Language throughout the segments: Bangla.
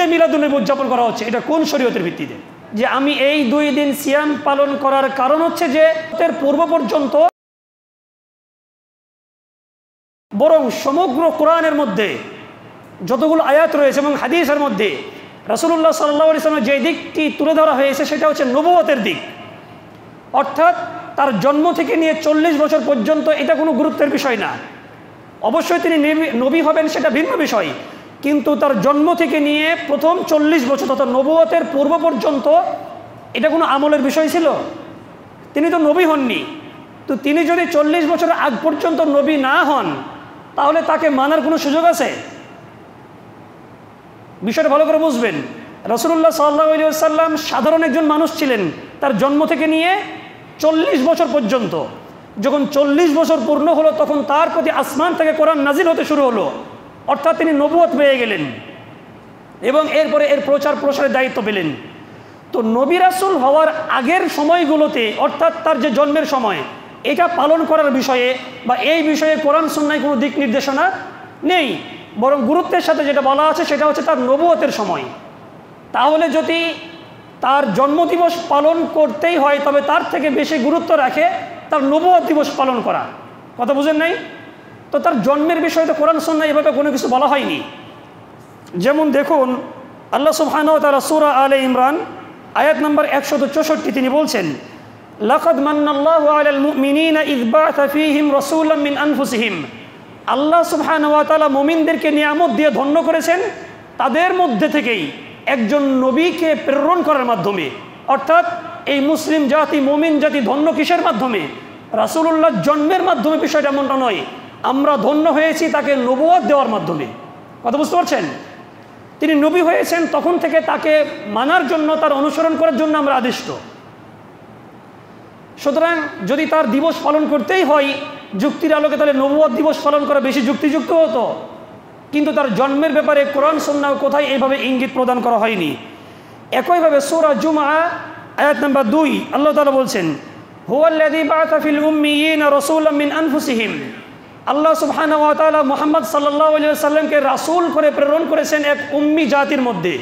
ঈদে মিলাদুন্নবী উদযাপন করা হচ্ছে, এটা কোন শরীয়তের ভিত্তিতে? যে আমি এই 2 দিন সিয়াম পালন করার কারণ হচ্ছে যে এর পূর্ব পর্যন্ত বরং সমগ্র কোরআনের মধ্যে যতগুলো আয়াত রয়েছে এবং হাদিসের মধ্যে রাসূলুল্লাহ সাল্লাল্লাহু আলাইহি ওয়াসাল্লামের যে দিকটি তুলে ধরা হয়েছে সেটা হচ্ছে নবুয়তের দিক। অর্থাৎ তার জন্ম থেকে নিয়ে 40 বছর পর্যন্ত এটা কোনো গুরুত্বের বিষয় না। অবশ্যই তিনি নবী হবেন সেটা ভিন্ন বিষয়, কিন্তু তার জন্ম থেকে নিয়ে প্রথম 40 বছর তথা নবুয়তের পূর্ব পর্যন্ত এটা কোনো আমলের বিষয় ছিল? তিনি তো নবী হননি। তো তিনি যদি 40 বছরের আগ পর্যন্ত নবী না হন তাহলে তাকে মানার কোনো সুযোগ আছে? বিষয়টা ভালো করে বুঝবেন। রাসূলুল্লাহ সাল্লাল্লাহু আলাইহি ওয়াসাল্লাম সাধারণ একজন মানুষ ছিলেন তার জন্ম থেকে নিয়ে 40 বছর পর্যন্ত। যখন 40 বছর পূর্ণ হলো তখন তার প্রতি আসমান থেকে কোরআন নাজিল হতে শুরু হলো, অর্থাৎ তিনি নবুয়ত পেয়ে গেলেন এবং এরপরে এর প্রচার প্রসারের দায়িত্ব পেলেন। তো নবী রাসূল হওয়ার আগের সময়গুলোতে অর্থাৎ তার যে জন্মের সময়, এটা পালন করার বিষয়ে বা এই বিষয়ে কোরআন সুন্নায় কোনো দিক নির্দেশনা নেই, বরং গুরুত্বের সাথে যেটা বলা আছে সেটা হচ্ছে তার নবুয়তের সময়। তাহলে যদি তার জন্মদিবস পালন করতেই হয় তবে তার থেকে বেশি গুরুত্ব রাখে তার নবুয়ত দিবস পালন করা। কথা বুঝেন নাই? তো তার জন্মের বিষয়ে তো কোরআন সুন্নাহ এভাবে কোনো কিছু বলা হয়নি। যেমন দেখুন আল্লাহ সুবহানাহু ওয়া তাআলা সূরা আলে ইমরান আয়াত নম্বর 164 তিনি বলছেন, লাকাদ মান্নাল্লাহু আলাল মুমিনিনা ইয বা'আথা ফীহিম রাসূলাম মিন আনফুসিহিম। আল্লাহ সুবহানাহু ওয়া তাআলা মুমিনদেরকে নিয়ামত দিয়ে ধন্য করেছেন তাদের মধ্যে থেকেই একজন নবীকে প্রেরণ করার মাধ্যমে। অর্থাৎ এই মুসলিম জাতি, মুমিন জাতি ধন্য কিসের মাধ্যমে? রাসূলুল্লাহর জন্মের মাধ্যমে। বিষয়টা এমনটা নয়, আমরা ধন্য হয়েছি তাকে নবুয়ত দেওয়ার মাধ্যমে। কথা বুঝতে পারছেন? তিনি নবী হয়েছেন তখন থেকে তাকে মানার জন্য, তার অনুসরণ করার জন্য আমরা আদিষ্ট। সুতরাং যদি তার দিবস পালন করতেই হয় যুক্তির আলোকে তাহলে নবুয়ত দিবস পালন করা বেশি যুক্তিযুক্ত হতো, কিন্তু তার জন্মের ব্যাপারে কোরআন সুন্নাহ কোথায় এইভাবে ইঙ্গিত প্রদান করা হয়নি। একইভাবে সূরা জুমআ আয়াত নম্বর 2 আল্লাহ তাআলা বলছেন, হুয়াল্লাযী বা'আথা ফিল উম্মিয়িনা রাসূলাম মিন আনফুসিহিম। আল্লাহ সুবহানাহু ওয়া তাআলা মুহাম্মদ সাল্লাল্লাহু আলাইহি ওয়াসাল্লামকে রাসূল করে প্রেরণ করেছেন এক উম্মি জাতির মধ্যে,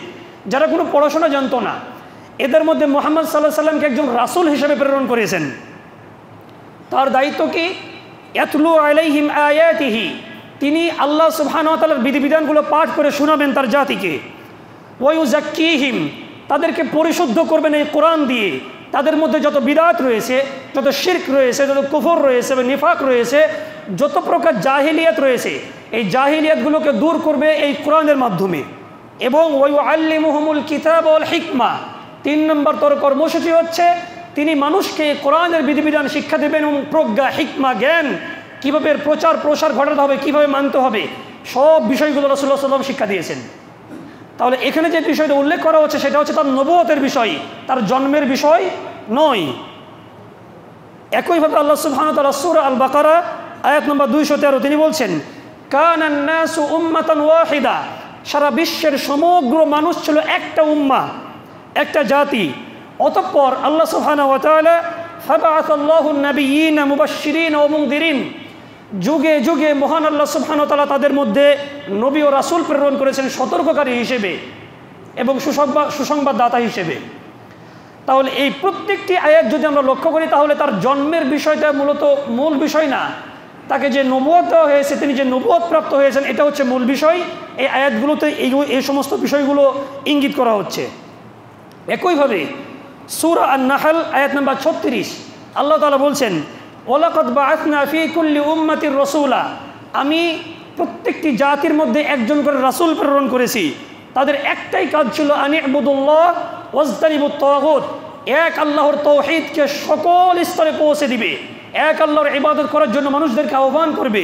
যারা কোনো পড়াশোনা জানতো না। এদের মধ্যে মুহাম্মদ সাল্লাল্লাহু আলাইহি ওয়াসাল্লামকে একজন রাসূল হিসেবে প্রেরণ করেছেন। তার দায়িত্ব কি? ইয়াতলু আলাইহিম আয়াতিহি, তিনি আল্লাহ সুবহানাহু ওয়া তাআলার বিধিবিধানগুলো পাঠ করে শোনাবেন তার জাতিকে। ওয়া ইউযাক্কিহিম, তাদেরকে পরিশুদ্ধ করবেন এই কোরআন দিয়ে। তাদের মধ্যে যত বিদআত রয়েছে, যত শিরক রয়েছে, যত কুফর রয়েছে, নিফাক রয়েছে, যত প্রকার জাহিলিয়াত রয়েছে, এই জাহিলিয়াতগুলোকে দূর করবে এই কোরআনের মাধ্যমে। এবং ওয়া ইউআল্লিমুহুমুল কিতাব ওয়াল হিকমা, 3 নম্বর তোর কর্মসূচি হচ্ছে তিনি মানুষকে কোরআনের বিধিবিধান শিক্ষা দেবেন এবং প্রজ্ঞা, হিকমা, জ্ঞান, কীভাবে প্রচার প্রসার ঘটাতে হবে, কীভাবে মানতে হবে, সব বিষয়গুলো রাসূলুল্লাহ সাল্লাল্লাহু আলাইহি ওয়াসাল্লাম শিক্ষা দিয়েছেন। তাহলে এখানে যে বিষয়টা উল্লেখ করা হচ্ছে সেটা হচ্ছে তার নবুয়তের বিষয়, তার জন্মের বিষয় নয়। একইভাবে আল্লাহ সুবহানাহু ওয়া তাআলা সূরা আল বাকারা আয়াত নম্বর 213 তিনি বলছেন, কানান নাসু উম্মাতান ওয়াহিদা, সারা বিশ্বের সমগ্র মানুষ ছিল একটা উম্মাহ, একটা জাতি। অতঃপর আল্লাহ সুবহানাহু ওয়া তাআলা ফাবাআসাল্লাহুন নাবিয়্যিনা মুবাশশিরিন ওয়া মুনযিরিন, যুগে যুগে মহান আল্লাহ সুবহানাহু ওয়া তাআলা তাদের মধ্যে নবী ও রাসূল প্রেরণ করেছেন সতর্ককারী হিসেবে এবং সুসংবাদদাতা হিসেবে। তাহলে এই প্রত্যেকটি আয়াত যদি আমরা লক্ষ্য করি তাহলে তার জন্মের বিষয়টা মূলত মূল বিষয় না, তাকে যে নবুয়ত দেওয়া হয়েছে, তিনি যে নবুয়ত প্রাপ্ত হয়েছেন, এটা হচ্ছে মূল বিষয়। এই আয়াতগুলোতে এই সমস্ত বিষয়গুলো ইঙ্গিত করা হচ্ছে। একইভাবে সূরা আন-নাহল আয়াত নম্বর 36 আল্লাহ তাআলা বলছেন, ওয়ালাকাদ বাআথনা ফী কুল্লি উম্মাতির রাসূলা, আমি প্রত্যেকটি জাতির মধ্যে একজন করে রাসূল প্রেরণ করেছি। তাদের একটাই কাজ ছিল আনি'বুদুল্লাহ ওয়াজতানিবুত তাগুত, এক আল্লাহর তাওহীদকে সকল স্তরে পৌঁছে দিবে, এক আল্লাহর ইবাদত করার জন্য মানুষদেরকে আহ্বান করবে।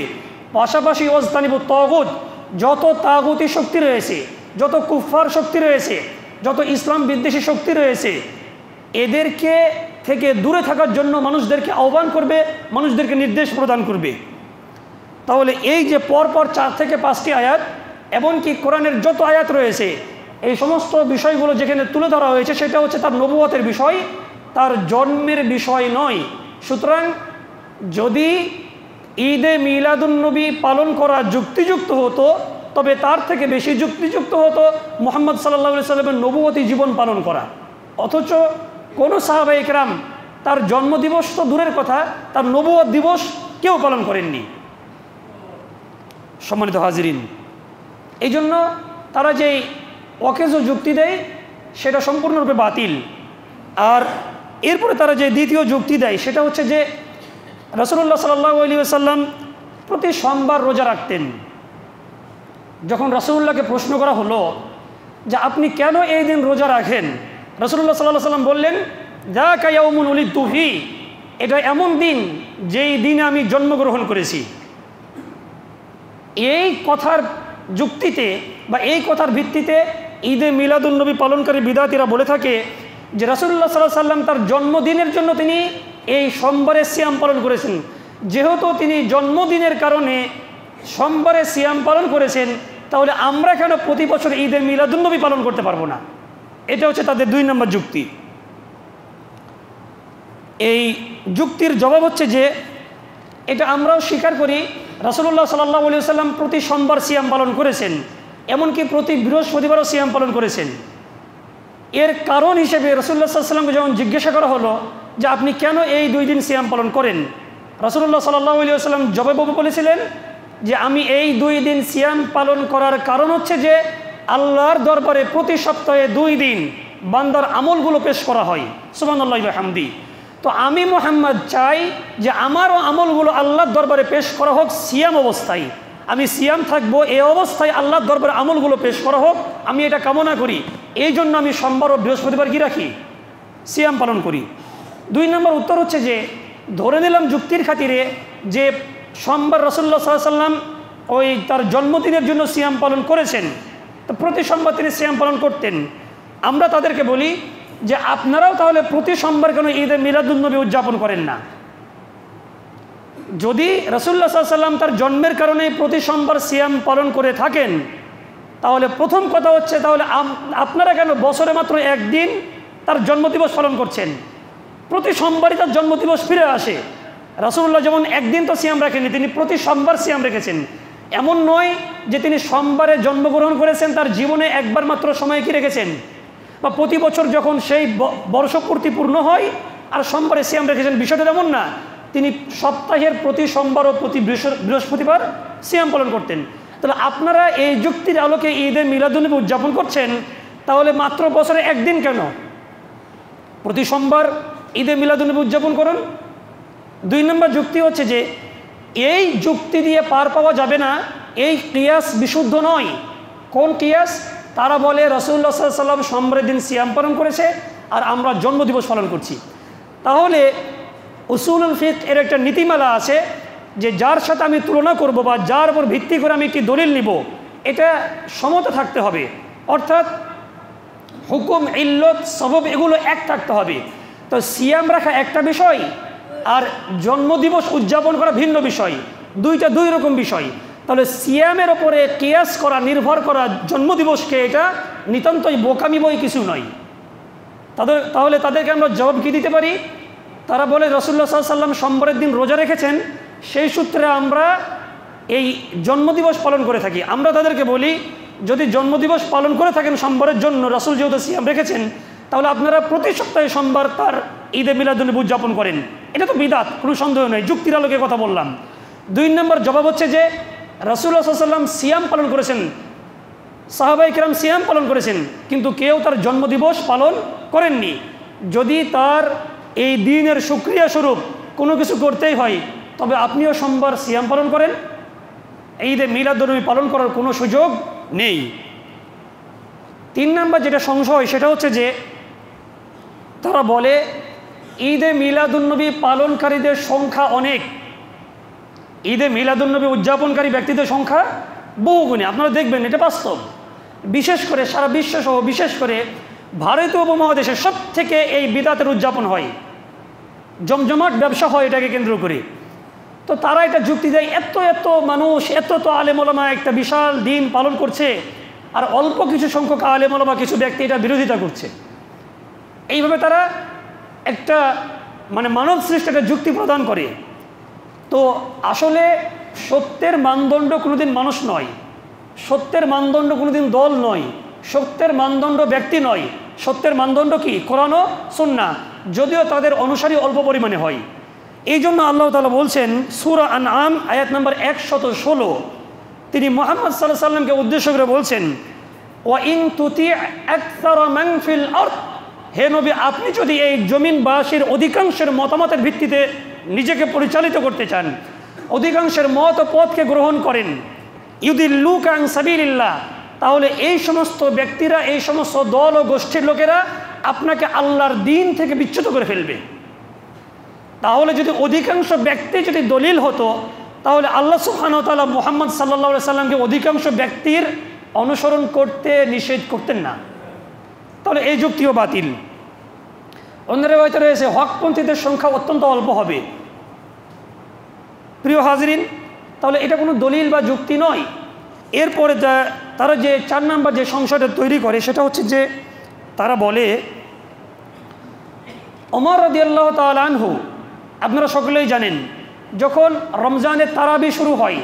পাশাপাশি ওয়াজতানিবুত তাগুত, যত তাগুতি শক্তি রয়েছে, যত কুফফার শক্তি রয়েছে, যত ইসলাম বিদ্বেষী শক্তি রয়েছে, এদেরকে থেকে দূরে থাকার জন্য মানুষদেরকে আহ্বান করবে, মানুষদেরকে নির্দেশ প্রদান করবে। তাহলে এই যে পরপর 4 থেকে 5টি আয়াত, এমনকি কোরআনের যত আয়াত রয়েছে, এই সমস্ত বিষয়গুলো যেখানে তুলে ধরা হয়েছে সেটা হচ্ছে তার নবুয়তের বিষয়, তার জন্মের বিষয় নয়। সুতরাং যদি ঈদে মিলাদুন্নবী পালন করা যুক্তিযুক্ত হতো তবে তার থেকে বেশি যুক্তিযুক্ত হতো মুহাম্মদ সাল্লাল্লাহু আলাইহি সাল্লামের নবুয়তি জীবন পালন করা। অথচ কোনো সাহাবায়ে কেরাম তার জন্মদিবস তো দূরের কথা, তার নবুয়ত দিবস কেউ পালন করেননি। সম্মানিত হাজিরিন, এই জন্য তারা যেই অকেজ যুক্তি দেয় সেটা সম্পূর্ণরূপে বাতিল। আর এরপরে তারা যে দ্বিতীয় যুক্তি দেয় সেটা হচ্ছে যে রাসূলুল্লাহ সাল্লাল্লাহু আলাইহি ওয়াসাল্লাম প্রতি সোমবার রোজা রাখতেন। যখন রাসূলুল্লাহকে প্রশ্ন করা হলো যে আপনি কেন এই দিন রোজা রাখেন, রাসূলুল্লাহ সাল্লাল্লাহু আলাইহি ওয়াসাল্লাম বললেন, যাকা ইয়াউমুন উলিদতু ফি, এটা এমন দিন যেই দিনে আমি জন্মগ্রহণ করেছি। এই কথার যুক্তিতে বা এই কথার ভিত্তিতে ঈদে মিলাদুন্নবী পালনকারী বিদাতীরা বলে থাকে যে রাসূলুল্লাহ সাল্লাল্লাহু আলাইহি ওয়াসাল্লাম তার জন্মদিনের জন্য তিনি এই সোমবারে সিয়াম পালন করেছেন। যেহেতু তিনি জন্মদিনের কারণে সোমবারে সিয়াম পালন করেছেন, তাহলে আমরা কেন প্রতি বছর ঈদে মিলাদুন্নবী পালন করতে পারবো না? এটা হচ্ছে তাদের 2 নম্বর যুক্তি। এই যুক্তির জবাব হচ্ছে যে এটা আমরাও স্বীকার করি, রাসূলুল্লাহ সাল্লাল্লাহু আলাইহি ওয়াসাল্লাম প্রতি সোমবার সিয়াম পালন করেছেন, এমনকি প্রতি বৃহস্পতিবারও সিয়াম পালন করেছেন। এর কারণ হিসেবে রাসূলুল্লাহ সাল্লাল্লাহু আলাইহি ওয়াসাল্লামকে যখন জিজ্ঞাসা করা হলো যে আপনি কেন এই 2 দিন সিয়াম পালন করেন, রাসূলুল্লাহ সাল্লাল্লাহু আলাইহি ওয়াসাল্লাম জবাবে বলেছিলেন যে আমি এই 2 দিন সিয়াম পালন করার কারণ হচ্ছে যে আল্লাহর দরবারে প্রতি সপ্তাহে 2 দিন বান্দার আমলগুলো পেশ করা হয়। সুবহানাল্লাহি ওয়া বিহামদি। তো আমি মুহাম্মদ চাই যে আমারও আমলগুলো আল্লাহর দরবারে পেশ করা হোক সিয়াম অবস্থায়। আমি সিয়াম থাকবো, এই অবস্থায় আল্লাহর দরবারে আমলগুলো পেশ করা হোক, আমি এটা কামনা করি। এই জন্য আমি সোমবার ও বৃহস্পতিবার কি রাখি? সিয়াম পালন করি। 2 নম্বর উত্তর হচ্ছে যে ধরে নিলাম যুক্তির খাতিরে যে সোমবার রাসূলুল্লাহ সাল্লাল্লাহু আলাইহি ওয়াসাল্লাম ওই তার জন্মদিনের জন্য সিয়াম পালন করেছেন, তো প্রতি সোমবার তিনি সিয়াম পালন করতেন। আমরা তাদেরকে বলি যে আপনারাও তাহলে প্রতি সোমবার কেন ঈদে মিলাদুন্নবী উদযাপন করেন না? যদি রাসূলুল্লাহ সাল্লাল্লাহু আলাইহি ওয়াসাল্লাম তার জন্মের কারণে প্রতি সোমবার সিয়াম পালন করে থাকেন, তাহলে প্রথম কথা হচ্ছে তাহলে আপনারা কেন বছরে মাত্র 1 দিন তার জন্মদিবস পালন করছেন? প্রতি সোমবারই তার জন্মদিবস ফিরে আসে। রাসূলুল্লাহ যেমন 1 দিন তো সিয়াম রাখেননি, তিনি প্রতি সোমবার সিয়াম রেখেছেন। এমন নয় যে তিনি সোমবারে জন্মগ্রহণ করেছেন, তার জীবনে একবার মাত্র সময় কি রেখেছেন, বা প্রতি বছর যখন সেই বর্ষপূর্তি পূর্ণ হয় আর সোমবারে সিয়াম রেখেছেন, বিষয়টা তেমন না। তিনি সপ্তাহের প্রতি সোমবার ও প্রতি বৃহস্পতিবার সিয়াম পালন করতেন। তাহলে আপনারা এই যুক্তির আলোকে ঈদে মিলাদুন্নবী উদযাপন করছেন, তাহলে মাত্র বছরে 1 দিন কেন প্রতি সোমবার ঈদে মিলাদুন্নবী উদযাপন করুন? 2 নম্বর যুক্তি হচ্ছে যে এই যুক্তি দিয়ে পার পাওয়া যাবে না, এই কিয়াস বিশুদ্ধ নয়। কোন কিয়াস? তারা বলে রাসূলুল্লাহ সাল্লাল্লাহু আলাইহি ওয়াসাল্লাম সোমবারের দিন সিয়াম পালন করেছে আর আমরা জন্মদিবস পালন করছি। তাহলে উসুলুল ফিকহ এর একটা নীতিমালা আছে যে যার সাথে আমি তুলনা করব বা যার উপর ভিত্তি করে আমি কি দলিল নিব, এটা সমতা থাকতে হবে। অর্থাৎ হুকুম, ইল্লত, সবব এগুলো এক থাকতে হবে। তো সিয়াম রাখা একটা বিষয় আর জন্মদিবস উদযাপন করা ভিন্ন বিষয়, দুইটা 2 রকম বিষয়। তাহলে সিয়ামের ওপরে কিয়াস করা, নির্ভর করা জন্মদিবসকে, এটা নিতান্তই বোকামি বই কিছু নয়। তাহলে তাদেরকে আমরা জবাব কি দিতে পারি? তারা বলে রাসূলুল্লাহ সাল্লাল্লাহু আলাইহি ওয়াসাল্লাম সোমবারের দিন রোজা রেখেছেন, সেই সূত্রে আমরা এই জন্মদিবস পালন করে থাকি। আমরা তাদেরকে বলি যদি জন্মদিবস পালন করে থাকেন সোমবারের জন্য, রাসূল যেহেতু সিয়াম রেখেছেন, তাহলে আপনারা প্রতি সপ্তাহে সোমবার তার ঈদে মিলাদুন্নবী উদযাপন করেন। এটা তো বিদআত, কোনো সন্দেহ নেই, যুক্তির আলোকে কথা বললাম। 2 নম্বর জবাব হচ্ছে যে রাসূলুল্লাহ সাল্লাল্লাহু আলাইহি ওয়াসাল্লাম সিয়াম পালন করেছেন, সাহাবায়ে কেরাম সিয়াম পালন করেছেন, কিন্তু কেউ তার জন্মদিবস পালন করেননি। যদি তার এই দিনের শুকরিয়া স্বরূপ কোনো কিছু করতেই হয়, তবে আপনিও সোমবার সিয়াম পালন করেন, ঈদে মিলাদুন্নবী পালন করার কোনো সুযোগ নেই। 3 নম্বর যেটা সংশয় সেটা হচ্ছে যে তারা বলে ঈদে মিলাদুন্নবী পালনকারীদের সংখ্যা অনেক, ঈদে মিলাদুন্নবী উদযাপনকারী ব্যক্তিদের সংখ্যা বহুগুণে। আপনারা দেখবেন এটা বাস্তব। বিশেষ করে সারা বিশ্বসহ বিশেষ করে ভারতীয় উপমহাদেশে সব থেকে এই বিদআতের উদযাপন হয়, জমজমাট ব্যবসা হয় এটাকে কেন্দ্র করে। তো তারা এটা যুক্তি দেয় এত এত মানুষ, এত এত আলেম ওলামা একটা বিশাল দিন পালন করছে, আর অল্প কিছু সংখ্যক আলেম ওলামা কিছু ব্যক্তি এটা বিরোধিতা করছে। এইভাবে তারা একটা মানব সৃষ্ট একটা যুক্তি প্রদান করে। তো আসলে সত্যের মানদণ্ড কোনোদিন মানুষ নয়, সত্যের মানদণ্ড কোনোদিন দল নয়, সত্যের মানদণ্ড ব্যক্তি নয়, সত্যের মানদণ্ড কি? কোরআন ও সুন্নাহ, যদিও তাদের অনুসারী অল্প পরিমাণে হয়। এই জন্য আল্লাহ তাআলা বলছেন সূরা আনআম আয়াত নম্বর 116, তিনি মুহাম্মদ সাল্লাল্লাহু আলাইহি সাল্লামকে উদ্দেশ্য করে বলছেন, ওয়া ইন তুতি আকসারা মান ফিল আরদ, হে নবী আপনি যদি এই জমিনবাসীর অধিকাংশের মতামতের ভিত্তিতে নিজেকে পরিচালিত করতে চান, অধিকাংশের মত ও পথকে গ্রহণ করেন, ইউদিল্লুকা আন সাবিলিল্লাহ, তাহলে এই সমস্ত ব্যক্তিরা, এই সমস্ত দল ও গোষ্ঠীর লোকেরা আপনাকে আল্লাহর দ্বীন থেকে বিচ্যুত করে ফেলবে। তাহলে যদি অধিকাংশ ব্যক্তি যদি দলিল হতো, তাহলে আল্লাহ সুবহানাহু ওয়া তাআলা মুহাম্মদ সাল্লাল্লাহু আলাইহি সাল্লামকে অধিকাংশ ব্যক্তির অনুসরণ করতে নিষেধ করতেন না, তাহলে এই যুক্তিও বাতিল। অন্য রিওয়ায়াতে রয়েছে হকপন্থীদের সংখ্যা অত্যন্ত অল্প হবে। প্রিয় হাজরিন, তাহলে এটা কোনো দলিল বা যুক্তি নয়। এরপরে তারা যে 4 নম্বর যে সংশয়টা তৈরি করে সেটা হচ্ছে যে তারা বলে ওমর রাদিয়াল্লাহু তাআলা আনহু, আপনারা সকলেই জানেন যখন রমজানের তারাবি শুরু হয়,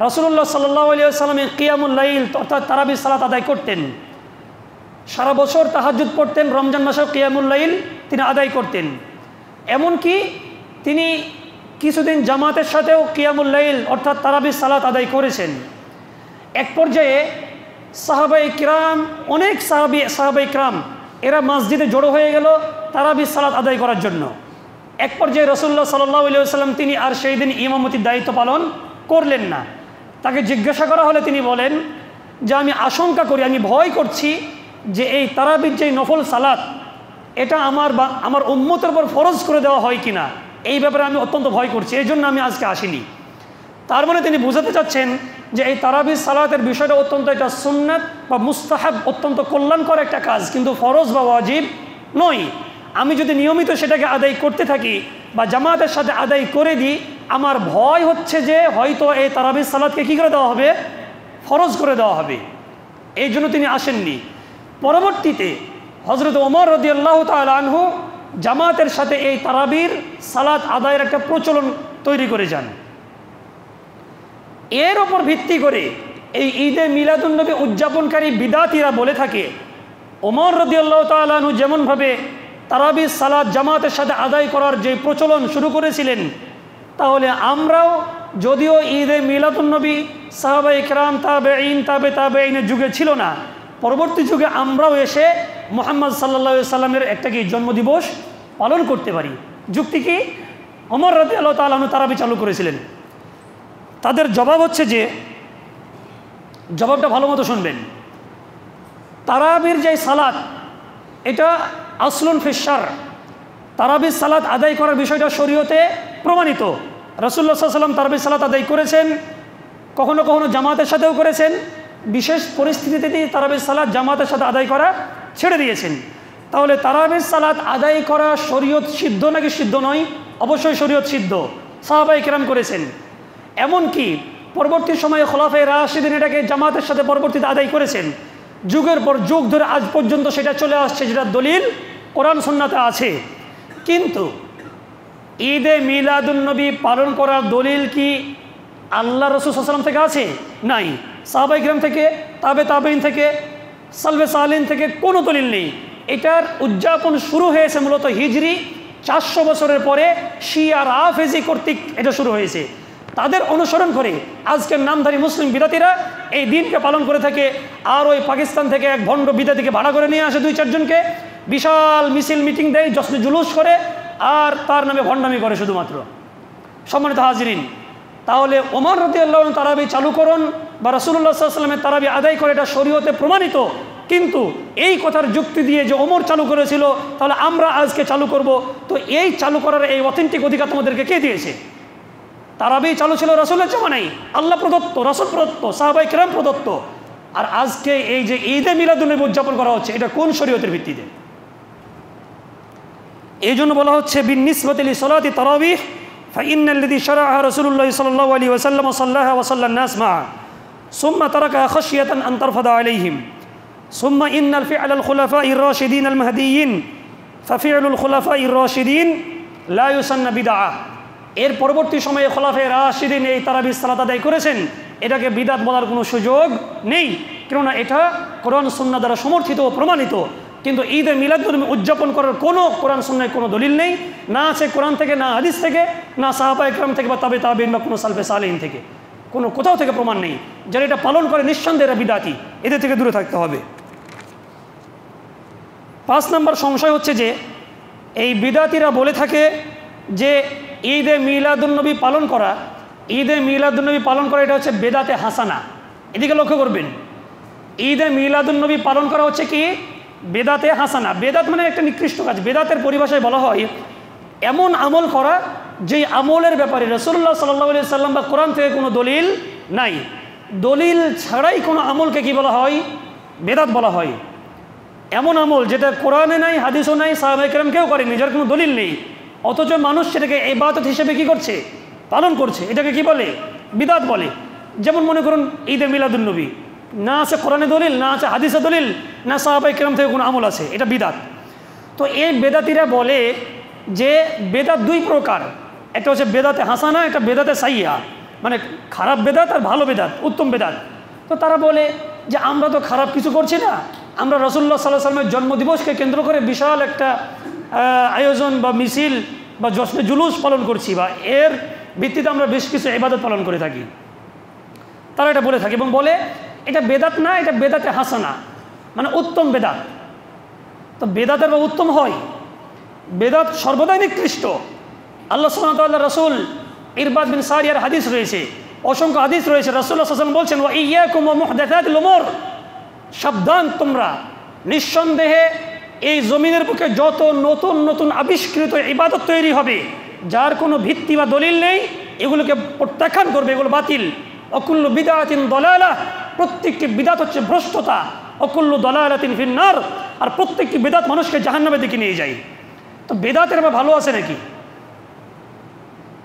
রাসূলুল্লাহ সাল্লাল্লাহু আলাইহি ওয়াসাল্লাম কিয়ামুল লাইল অর্থাৎ তারাবি সালাত আদায় করতেন। সারা বছর তাহাজ্জুদ পড়তেন, রমজান মাসেও কিয়ামুল লাইল তিনি আদায় করতেন। এমনকি তিনি কিছুদিন জামাতের সাথেও কিয়ামুল লাইল অর্থাৎ তারাবি সালাত আদায় করেছেন। এক পর্যায়ে সাহাবায়ে কিরাম, অনেক সাহাবায়ে কিরাম এরা মসজিদে জড়ো হয়ে গেল তারাবি সালাত আদায় করার জন্য। এক পর্যায়ে রাসূলুল্লাহ সাল্লাল্লাহু আলাইহি ওয়াসাল্লাম তিনি আর সেই দিন ইমামতির দায়িত্ব পালন করলেন না। তাকে জিজ্ঞাসা করা হলে তিনি বলেন যে আমি আশঙ্কা করি, আমি ভয় করছি যে এই তারাবির যে নফল সালাত এটা আমার উম্মতের উপর ফরজ করে দেওয়া হয় কিনা, এই ব্যাপারে আমি অত্যন্ত ভয় করছি, এই জন্য আমি আজকে আসিনি। তার মানে তিনি বোঝাতে চাচ্ছেন যে এই তারাবি সালাতের বিষয়টা অত্যন্ত এটা সুন্নাত বা মুস্তাহাব, অত্যন্ত কল্যাণকর একটা কাজ, কিন্তু ফরজ বা ওয়াজিব নয়। আমি যদি নিয়মিত সেটাকে আদায় করতে থাকি বা জামাতের সাথে আদায় করে দিই, আমার ভয় হচ্ছে যে হয়তো এই তারাবি সালাতকে কী করে দেওয়া হবে? ফরজ করে দেওয়া হবে। এই জন্য তিনি আসেননি। পরবর্তীতে হযরত ওমর রাদিয়াল্লাহু তাআলা আনহু জামাতের সাথে এই তারাবির সালাত আদায়ের একটা প্রচলন তৈরি করে যান। এর ওপর ভিত্তি করে এই ঈদে মিলাদুন্নবী উদযাপনকারী বিদাতীরা বলে থাকে ওমর রাদিয়াল্লাহু তাআলা আনহু যেমনভাবে তারাবি সালাত জামাতের সাথে আদায় করার যে প্রচলন শুরু করেছিলেন, তাহলে আমরাও যদিও ঈদে মিলাদুন্নবী সাহাবায়ে কেরাম তাবেঈনের যুগে ছিল না, পরবর্তী যুগে আমরাও এসে মুহাম্মদ সাল্লাল্লাহু আলাইহি সাল্লামের একটা কি জন্মদিবস পালন করতে পারি। যুক্তি কি? ওমর রাদিয়াল্লাহু তাআলা আনহু তারাবি চালু করেছিলেন। তাদের জবাব হচ্ছে যে, জবাবটা ভালো মতো শুনবেন, তারাবির যে সালাত এটা আসলুন ফিশ-শারঈ, তারাবির সালাত আদায় করার বিষয়টা শরীয়তে প্রমাণিত। রাসূলুল্লাহ সাল্লাল্লাহু আলাইহি ওয়াসাল্লাম তারাবির সালাত আদায় করেছেন, কখনো কখনো জামাতের সাথেও করেছেন। বিশেষ পরিস্থিতিতে তিনি তারাবির সালাত জামাতের সাথে আদায় করা ছেড়ে দিয়েছেন। তাহলে তারাবির সালাত আদায় করা শরীয়ত সিদ্ধ নাকি সিদ্ধ নয়? অবশ্যই শরীয়ত সিদ্ধ, সাহাবায়ে কেরাম করেছেন। এমনকি পরবর্তী সময়ে খোলাফায়ে রাশিদিন এটাকে জামাতের সাথে পরবর্তীতে আদায় করেছেন। যুগের পর যুগ ধরে আজ পর্যন্ত সেটা চলে আসছে, যেটা দলিল কোরআন সুন্নাতে আছে। কিন্তু ঈদে মিলাদুন্নবী পালন করার দলিল কি আল্লাহ রাসূল সাল্লাল্লাহু আলাইহি ওয়াসাল্লাম থেকে আছে? নাই। সাহাবায়ে কিরাম থেকে, তাবেঈন থেকে, সালফে সালিহিন থেকে কোনো দলিল নেই। এটার উদযাপন শুরু হয়েছে মূলত হিজরি 400 বছরের পরে শিয়া রাফেজি কর্তৃক এটা শুরু হয়েছে। তাদের অনুসরণ করে আজকের নামধারী মুসলিম বিদাতীরা এই দিনকে পালন করে থাকে। আর ওই পাকিস্তান থেকে এক ভণ্ড বিদাতীকে ভাড়া করে নিয়ে আসে 2-4 জনকে, বিশাল মিছিল মিটিং দেয়, জশ্নে জুলুস করে, আর তার নামে ভণ্ডামি করে শুধুমাত্র। সম্মানিত হাজিরিন, তাহলে ওমর রাদিয়াল্লাহু আনহু তারাবি চালু করুন বা রাসূলুল্লাহ সাল্লাল্লাহু আলাইহি ওয়াসাল্লামের তারাবি আদায় করে এটা শরীয়তে প্রমাণিত। কিন্তু এই কথার যুক্তি দিয়ে যে ওমর চালু করেছিল তাহলে আমরা আজকে চালু করব, তো এই চালু করার এই অথেন্টিক অধিকার তোমাদেরকে কে দিয়েছে? তারাবি চালু ছিল রাসূলের জামানায়, আল্লাহ প্রদত্ত, রাসূল প্রদত্ত, সাহাবায়ে কেরাম প্রদত্ত। আর আজকে এই যে ঈদে মিলাদুন্নবী উদযাপন করা হচ্ছে, এটা কোন শরীয়তের ভিত্তিতে? এই জন্য বলা হচ্ছে বিন্নিসবাতি লিসালাতি তারাবিহ ফাইন্নাল্লাযী শারাআহা রাসূলুল্লাহ সাল্লাল্লাহু আলাইহি ওয়াসাল্লাম সাল্লাহা ওয়া সাল্লান নাস মা'a সুম্মা তারাকা খাশিয়াতান আন তারফাদা আলাইহিম সুম্মা ইন্নাল ফি'লাল খুলাফা'iর রাশিদিন আল মাহদিয়িন ফাফি'লুল খুলাফা'iর রাশিদিন লা ইউসান্না বিদআহ। এর পরবর্তী সময়ে খোলাফায়ে রাশিদিন এই তারাবির সালাত আদায় করেছেন, এটাকে বিদাত বলার কোনো সুযোগ নেই, কেননা এটা কোরআন সুন্নাহ দ্বারা সমর্থিত ও প্রমাণিত। কিন্তু ঈদে মিলাদুন্নবী উদযাপন করার কোনো কোরআন সুন্নায় কোনো দলিল নেই, না আছে কোরআন থেকে, না হাদিস থেকে, না সাহাবা ইকরাম থেকে বা তাবে তাবেঈন বা কোনো সালফে সালেহিন থেকে, কোনো কোথাও থেকে প্রমাণ নেই। যারা এটা পালন করে নিঃসন্দেহে এরা বিদাতি, এদের থেকে দূরে থাকতে হবে। 5 নম্বর সংশয় হচ্ছে যে এই বিদাতিরা বলে থাকে যে ঈদে মিলাদুন্নবী পালন করা, ঈদে মিলাদুন্নবী পালন করা এটা হচ্ছে বেদাতে হাসানা। এদিকে লক্ষ্য করবেন, ঈদে মিলাদুন্নবী পালন করা হচ্ছে কি বেদাতে হাসানা। বেদাত মানে একটা নিকৃষ্ট কাজ। বেদাতের পরিভাষায় বলা হয় এমন আমল করা যেই আমলের ব্যাপারে রাসূলুল্লাহ সাল্লাল্লাহু আলাইহি সাল্লাম বা কোরআন থেকে কোনো দলিল নাই। দলিল ছাড়াই কোনো আমলকে কি বলা হয়? বেদাত বলা হয়। এমন আমল যেটা কোরআনে নাই, হাদিসও নাই, সাহাবায়ে কেরাম কেউ করেনি, যার কোনো দলিল নেই, অথচ মানুষ সেটাকে ইবাদত হিসেবে কি করছে? পালন করছে। এটাকে কি বলে? বিদাত বলে। যেমন মনে করুন ঈদে মিলাদুন্নবী, না আছে কোরআনে দলিল, না আছে হাদিসে দলিল, না সাহাবায়ে কেরাম থেকে কোনো আমল আছে, এটা বিদাত। তো এই বেদাতিরা বলে যে বেদাত 2 প্রকার, একটা হচ্ছে বেদাতে হাসানা, একটা বেদাতে সাইয়্যা, মানে খারাপ বেদাত আর ভালো বেদাত, উত্তম বেদাত। তো তারা বলে যে আমরা তো খারাপ কিছু করছি না, আমরা রাসূলুল্লাহ সাল্লাল্লাহু আলাইহি ওয়াসাল্লামের জন্মদিবসকে কেন্দ্র করে বিশাল একটা আয়োজন বা মিছিল বা জশ্নে জুলুস পালন করছি, বা এর ভিত্তিতে আমরা বেশ কিছু ইবাদত পালন করে থাকি। তারা এটা বলে থাকে এবং বলে এটা বেদাত না, এটা বেদাতে হাসানা, মানে উত্তম বেদাত। তো বেদাতের বা উত্তম হয়? বেদাত সর্বদাই নিকৃষ্ট। আল্লাহ সুবহানাহু ওয়া তাআলা রাসূল ইরবাদ বিন সারিয়ার হাদিস রয়েছে, অসংখ্য হাদিস রয়েছে। রাসূলুল্লাহ সাল্লাল্লাহু আলাইহি ওয়াসাল্লাম বলছেন ওয়া ইয়্যাকুম ওয়া মুহদাসাতিল উমুর, সাবধান তোমরা, নিঃসন্দেহে এই জমিনের বুকে যত নতুন নতুন আবিষ্কৃত ইবাদত তৈরি হবে যার কোনো ভিত্তি বা দলিল নেই, এগুলোকে প্রত্যাখ্যান করবে, এগুলো বাতিল। অকুল্লু বিদআতিন দালালাহ, প্রত্যেকটি বিদাত হচ্ছে ভ্রষ্টতা। অকুল্লু দালালাতিন ফিন্নার, আর প্রত্যেকটি বিদাত মানুষকে জাহান্নামের দিকে নিয়ে যায়। তো বেদাতের আবার ভালো আছে নাকি?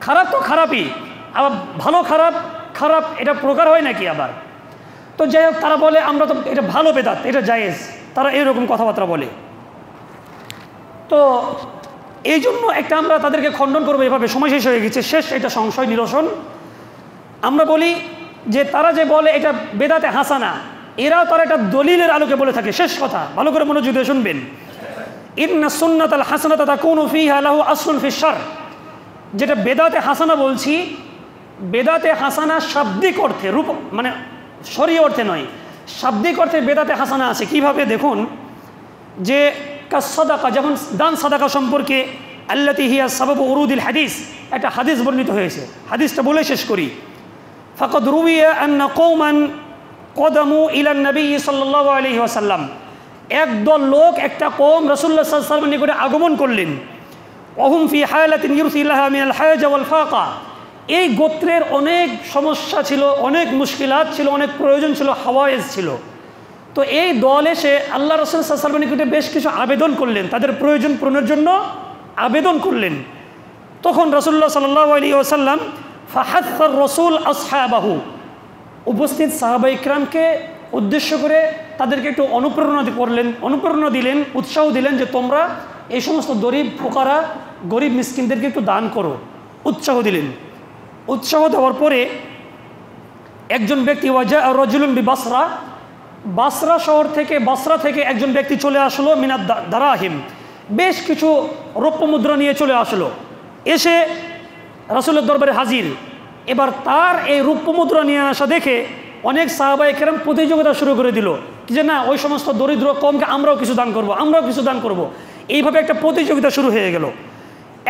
খারাপ তো খারাপই, আবার ভালো খারাপ, খারাপ এটা প্রকার হয় নাকি আবার? তো যাই হোক, তারা বলে আমরা তো এটা ভালো বেদাত, এটা জায়েজ, তারা এরকম কথাবার্তা বলে। তো এই জন্য একটা আমরা তাদেরকে খণ্ডন করবো এভাবে, সময় শেষ হয়ে গেছে, শেষ এটা সংশয় নিরসন। আমরা বলি যে তারা যে বলে এটা বেদাতে হাসানা, এরাও তারা এটা দলিলের আলোকে বলে থাকে। শেষ কথা, ভালো করে মনোযোগ দিয়ে শুনবেন। ইন্না সুন্নাতাল হাসানাতা তাকুনু ফিহা লাহু আসলুন ফিশ শারঈ, যেটা বেদাতে হাসানা বলছি, বেদাতে হাসানা শাব্দিক অর্থে, রূপ মানে শরীয় অর্থে নয়, শাব্দিক অর্থে বেদাতে হাসানা আছে। কিভাবে দেখুন, যে কাসসাদাকা, যেমন দান সাদাকা সম্পর্কে আল্লাতী হিয়া সাবাবু উরুদিল হাদিস, একটা হাদিস বর্ণিত হয়েছে। হাদিসটা বলে শেষ করি। ফাকাদ রুবিয়া আন্না কওমান কদামু ইলান নবী সাল্লাল্লাহু আলাইহি ওয়াসাল্লাম, একদল লোক, একটা কওম রাসূলুল্লাহ সাল্লাল্লাহু আলাইহি ওয়াসাল্লামের নিকটে আগমন করলেন। ওহুম ফি হালাতিন ইউরসিলাহা মিনাল হাজা ওয়াল ফাকা, এই গোত্রের অনেক সমস্যা ছিল, অনেক মুশকিলাত ছিল, অনেক প্রয়োজন ছিল, হাওয়ায়েজ ছিল। তো এই দল এসে আল্লাহ রাসূল সাল্লাল্লাহু আলাইহি ওয়াসাল্লামের নিকটে বেশ কিছু আবেদন করলেন, তাদের প্রয়োজন পূরণের জন্য আবেদন করলেন। তখন রাসূলুল্লাহ সাল্লাল্লাহু আলাইহি ওয়াসাল্লাম ফাহাসসার রাসূল আসহাবাহু, উপস্থিত সাহাবায়ে কিরামকে উদ্দেশ্য করে তাদেরকে একটু অনুপ্রেরণা দিলেন, উৎসাহ দিলেন যে তোমরা এই সমস্ত গরিব ফোকারা, গরিব মিসকিনদেরকে একটু দান করো, উৎসাহ দিলেন। উৎসাহ দেওয়ার পরে একজন ব্যক্তি, ওয়াজা রাজুলুন বিবাসরা, বাসরা শহর থেকে, বাসরা থেকে একজন ব্যক্তি চলে আসলো, মিনাদ দারাহিম, বেশ কিছু রৌপ্য মুদ্রা নিয়ে চলে আসলো, এসে রাসূলের দরবারে হাজির। এবার তার এই রৌপ্য মুদ্রা নিয়ে আসা দেখে অনেক সাহাবায়ে কেরাম প্রতিযোগিতা শুরু করে দিল যে না, ওই সমস্ত দরিদ্র কমকে আমরাও কিছু দান করব, আমরাও কিছু দান করব। এইভাবে একটা প্রতিযোগিতা শুরু হয়ে গেল।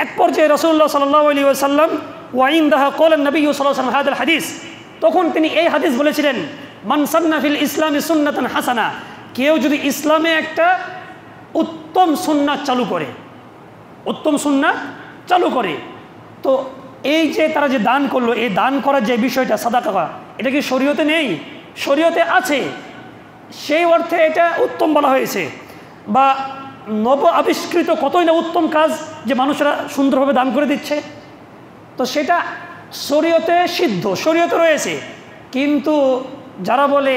এক পর্যায়ে রাসূলুল্লাহ সাল্লাল্লাহু আলাইহি ওয়াসাল্লাম ওয়াইনদাহা ক্বালা নবী সাল্লাল্লাহু আলাইহি ওয়াসাল্লাম হাদাল হাদিস, তখন তিনি এই হাদিস বলেছিলেন, মান সান্না ফিল ইসলামি সুন্নাতান হাসানা, কেউ যদি ইসলামে একটা উত্তম সুন্নাত চালু করে, উত্তম সুন্নাত চালু করে, তো এই যে তারা যে দান করলো, এই দান করার যে বিষয়টা সাদাকা, এটা কি শরীয়তে নেই? শরীয়তে আছে, সেই অর্থে এটা উত্তম বলা হয়েছে। বা নব আবিষ্কৃত কতই না উত্তম কাজ যে মানুষরা সুন্দরভাবে দান করে দিচ্ছে, তো সেটা শরীয়তে সিদ্ধ, শরীয়তে রয়েছে। কিন্তু যারা বলে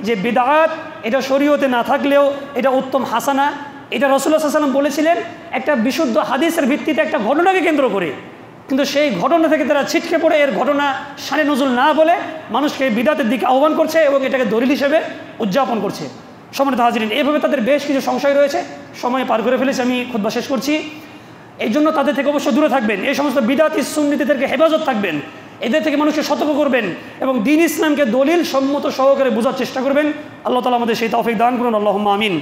যে বিদআত, এটা শরীয়তে না থাকলেও এটা উত্তম হাসানা, এটা রাসূলুল্লাহ সাল্লাল্লাহু আলাইহি ওয়াসাল্লাম বলেছিলেন একটা বিশুদ্ধ হাদিসের ভিত্তিতে, একটা ঘটনাকে কেন্দ্র করে। কিন্তু সেই ঘটনা থেকে তারা ছিটকে পড়ে এর ঘটনা শানে নজুল না বলে মানুষকে বিদাতের দিকে আহ্বান করছে এবং এটাকে দলিল হিসেবে উদযাপন করছে। সম্মানিত হাজিরিন, এভাবে তাদের বেশ কিছু সংশয় রয়েছে। সময় পার করে ফেলেছি, আমি খুতবা শেষ করছি। এই জন্য তাদের থেকে অবশ্যই দূরে থাকবেন, এই সমস্ত বিদাতি সুন্নিদেরকে হেফাজত থাকবেন, এদের থেকে মানুষকে সতর্ক করবেন এবং দ্বীন ইসলামকে দলিল সম্মত সহকারে বোঝার চেষ্টা করবেন। আল্লাহ তাআলা আমাদের সেই তৌফিক দান করুন। আল্লাহুম্মা আমিন।